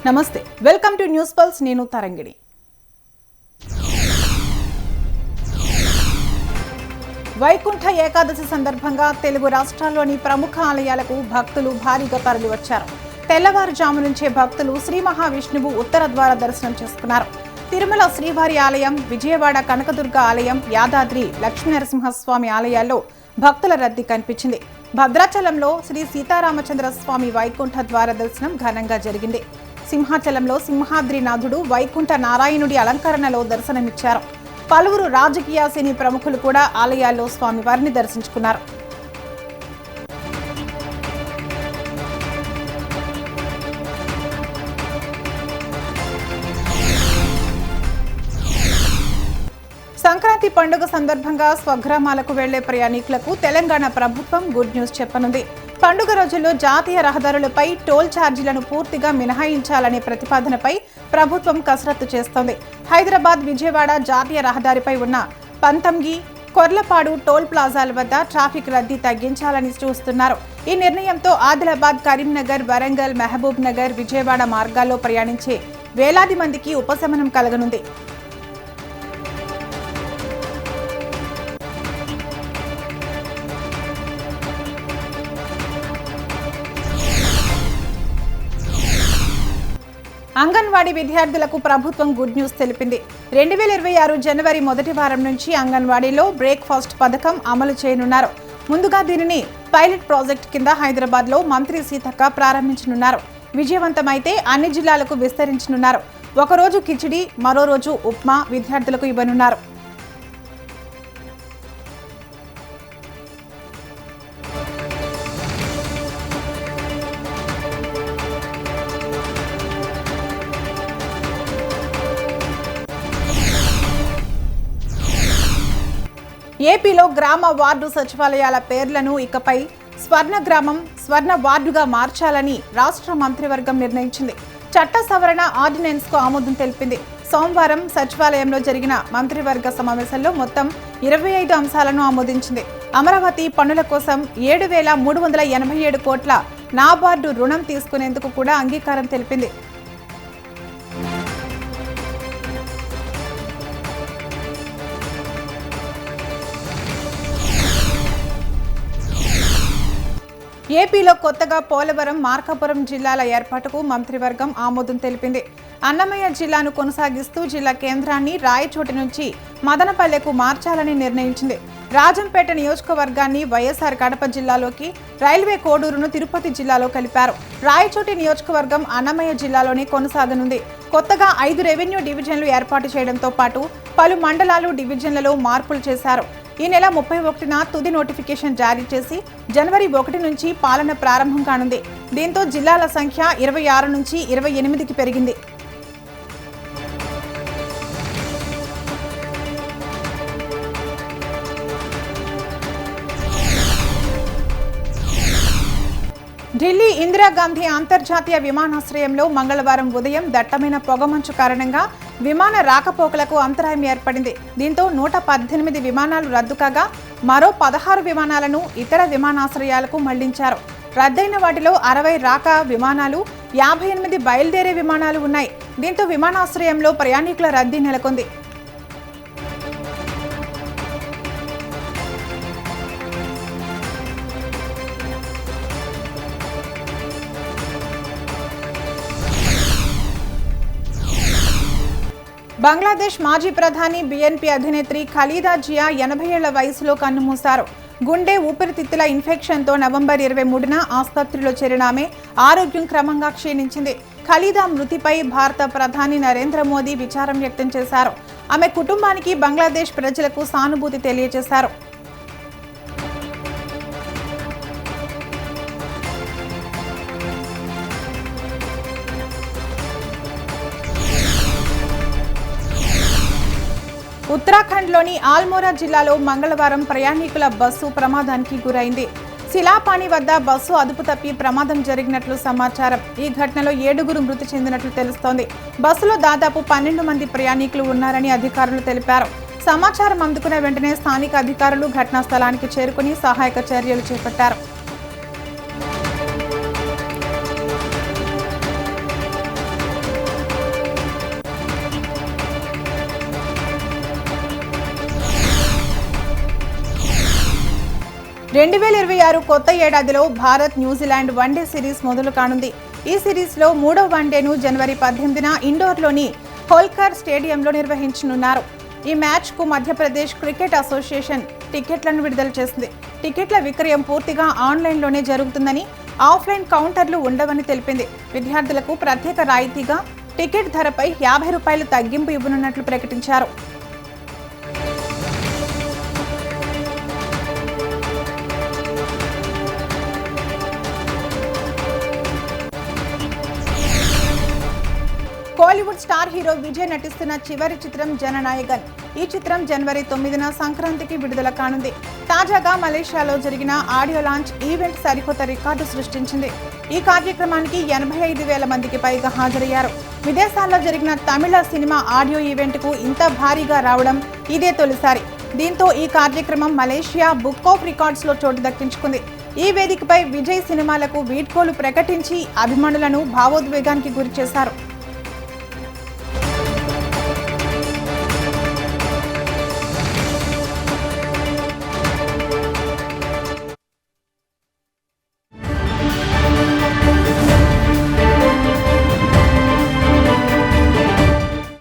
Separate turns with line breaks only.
నమస్తే, welcome to news pulse. నేను తరంగిణి. వైకుంఠ ఏకాదశి సందర్భంగా తెలుగు రాష్ట్రాల్లోని ప్రముఖ ఆలయాలకు భక్తులు భారీగా తరలివచ్చారు. తెల్లవారుజాము నుంచే భక్తులు శ్రీ మహావిష్ణువు ఉత్తర ద్వార దర్శనం చేసుకున్నారు. తిరుమల శ్రీవారి ఆలయం, విజయవాడ కనకదుర్గ ఆలయం, యాదాద్రి లక్ష్మీనరసింహస్వామి ఆలయాల్లో భక్తుల రద్దీ కనిపించింది. భద్రాచలంలో శ్రీ సీతారామచంద్ర స్వామి వైకుంఠ ద్వార దర్శనం ఘనంగా జరిగింది. సింహాచలంలో సింహాద్రినాథుడు వైకుంఠ నారాయణుడి అలంకరణలో దర్శనమిచ్చారు. పలువురు రాజకీయ సినీ ప్రముఖులు కూడా ఆలయాల్లో స్వామివారిని దర్శించుకున్నారు. సంక్రాంతి పండుగ సందర్భంగా స్వగ్రామాలకు వెళ్లే ప్రయాణికులకు తెలంగాణ ప్రభుత్వం గుడ్ న్యూస్ చెప్పనుంది. పండుగ రోజుల్లో జాతీయ రహదారులపై టోల్ ఛార్జీలను పూర్తిగా మినహాయించాలనే ప్రతిపాదనపై ప్రభుత్వం కసరత్తు చేస్తోంది. హైదరాబాద్ విజయవాడ జాతీయ రహదారిపై ఉన్న పంతంగి, కొర్లపాడు టోల్ ప్లాజాల వద్ద ట్రాఫిక్ రద్దీ తగ్గించాలని చూస్తున్నారు. ఈ నిర్ణయంతో ఆదిలాబాద్, కరీంనగర్, వరంగల్, మహబూబ్ నగర్, విజయవాడ మార్గాల్లో ప్రయాణించే వేలాది మందికి ఉపశమనం కలగనుంది. అంగన్వాడీ విద్యార్థులకు ప్రభుత్వం గుడ్ న్యూస్ తెలిపింది. 2026 జనవరి మొదటి వారం నుంచి అంగన్వాడీలో బ్రేక్ఫాస్ట్ పథకం అమలు చేయనున్నారు. ముందుగా దీనిని పైలట్ ప్రాజెక్ట్ కింద హైదరాబాద్లో మంత్రి సీతక్క ప్రారంభించనున్నారు. విజయవంతమైతే అన్ని జిల్లాలకు విస్తరించనున్నారు. ఒకరోజు కిచిడి, మరో రోజు ఉప్మా విద్యార్థులకు ఇవ్వనున్నారు. ఏపీలో గ్రామ వార్డు సచివాలయాల పేర్లను ఇకపై స్వర్ణ గ్రామం, స్వర్ణ వార్డుగా మార్చాలని రాష్ట్ర మంత్రివర్గం నిర్ణయించింది. చట్ట సవరణ ఆర్డినెన్స్కు ఆమోదం తెలిపింది. సోమవారం సచివాలయంలో జరిగిన మంత్రివర్గ సమావేశంలో మొత్తం 25 అంశాలను ఆమోదించింది. అమరావతి పనుల కోసం 7,387 కోట్ల నాబార్డు రుణం తీసుకునేందుకు కూడా అంగీకారం తెలిపింది. ఏపీలో కొత్తగా పోలవరం, మార్కాపురం జిల్లాల ఏర్పాటుకు మంత్రివర్గం ఆమోదం తెలిపింది. అన్నమయ్య జిల్లాను కొనసాగిస్తూ జిల్లా కేంద్రాన్ని రాయచోటి నుంచి మదనపల్లెకు మార్చాలని నిర్ణయించింది. రాజంపేట నియోజకవర్గాన్ని వైఎస్ఆర్ కడప జిల్లాలోకి, రైల్వే కోడూరును తిరుపతి జిల్లాలో కలిపారు. రాయచోటి నియోజకవర్గం అన్నమయ్య జిల్లాలోనే కొనసాగనుంది. కొత్తగా 5 రెవెన్యూ డివిజన్లు ఏర్పాటు చేయడంతో పాటు పలు మండలాలు, డివిజన్లలో మార్పులు చేశారు. ఈ నెల 31న తుది నోటిఫికేషన్ జారీ చేసి జనవరి 1 నుంచి పాలన ప్రారంభం కానుంది. దీంతో జిల్లాల సంఖ్య 26 నుంచి 28కి పెరిగింది. ఢిల్లీ ఇందిరాగాంధీ అంతర్జాతీయ విమానాశ్రయంలో మంగళవారం ఉదయం దట్టమైన పొగమంచు కారణంగా విమాన రాకపోకలకు అంతరాయం ఏర్పడింది. దీంతో 118 విమానాలు రద్దు కాగా మరో 16 విమానాలను ఇతర విమానాశ్రయాలకు మళ్లించారు. రద్దయిన వాటిలో 60 రాక విమానాలు, 58 బయలుదేరే విమానాలు ఉన్నాయి. దీంతో విమానాశ్రయంలో ప్రయాణికుల రద్దీ నెలకొంది. బంగ్లాదేశ్ మాజీ ప్రధాని, బీఎన్పీ అధినేత్రి ఖలీదా జియా 80 ఏళ్ల వయసులో కన్నుమూశారు. గుండె, ఊపిరితిత్తుల ఇన్ఫెక్షన్తో నవంబర్ 23న ఆసుపత్రిలో చేరిన ఆమె ఆరోగ్యం క్రమంగా క్షీణించింది. ఖలీదా మృతిపై భారత ప్రధాని నరేంద్ర మోదీ విచారం వ్యక్తం చేశారు. ఆమె కుటుంబానికి, బంగ్లాదేశ్ ప్రజలకు సానుభూతి తెలియజేశారు. ఉత్తరాఖండ్లోని ఆల్మోరా జిల్లాలో మంగళవారం ప్రయాణికుల బస్సు ప్రమాదానికి గురైంది. సిలాపాని వద్ద బస్సు అదుపు తప్పి ప్రమాదం జరిగినట్లు సమాచారం. ఈ ఘటనలో 7గురు మృతి చెందినట్లు తెలుస్తోంది. బస్సులో దాదాపు 12 మంది ప్రయాణికులు ఉన్నారని అధికారులు తెలిపారు. సమాచారం అందుకున్న వెంటనే స్థానిక అధికారులు ఘటనా స్థలానికి చేరుకుని సహాయక చర్యలు చేపట్టారు. 2026 కొత్త ఏడాదిలో భారత్ న్యూజిలాండ్ వన్డే సిరీస్ మొదలు కానుంది. ఈ సిరీస్లో 3వ వన్డేను జనవరి 18న ఇండోర్లోని హోల్కర్ స్టేడియంలో నిర్వహించనున్నారు. ఈ మ్యాచ్కు మధ్యప్రదేశ్ క్రికెట్ అసోసియేషన్ టికెట్లను విడుదల చేసింది. టికెట్ల విక్రయం పూర్తిగా ఆన్లైన్లోనే జరుగుతుందని, ఆఫ్లైన్ కౌంటర్లు ఉండవని తెలిపింది. విద్యార్థులకు ప్రత్యేక రాయితీగా టికెట్ ధరపై ₹50 తగ్గింపు ఇవ్వనున్నట్లు ప్రకటించారు. కోలీవుడ్ స్టార్ హీరో విజయ్ నటిస్తున్న చివరి చిత్రం జననాయగన్. ఈ చిత్రం జనవరి 9న సంక్రాంతికి విడుదల కానుంది. తాజాగా మలేషియాలో జరిగిన ఆడియో లాంచ్ ఈవెంట్ సరికొత్త రికార్డు సృష్టించింది. ఈ కార్యక్రమానికి 85,000 మందికి పైగా హాజరయ్యారు. విదేశాల్లో జరిగిన తమిళ సినిమా ఆడియో ఈవెంట్కు ఇంత భారీగా రావడం ఇదే తొలిసారి. దీంతో ఈ కార్యక్రమం మలేషియా బుక్ ఆఫ్ రికార్డ్స్లో చోటు దక్కించుకుంది. ఈ వేదికపై విజయ్ సినిమాలకు వీడ్కోలు ప్రకటించి అభిమానులను భావోద్వేగానికి గురి చేశారు.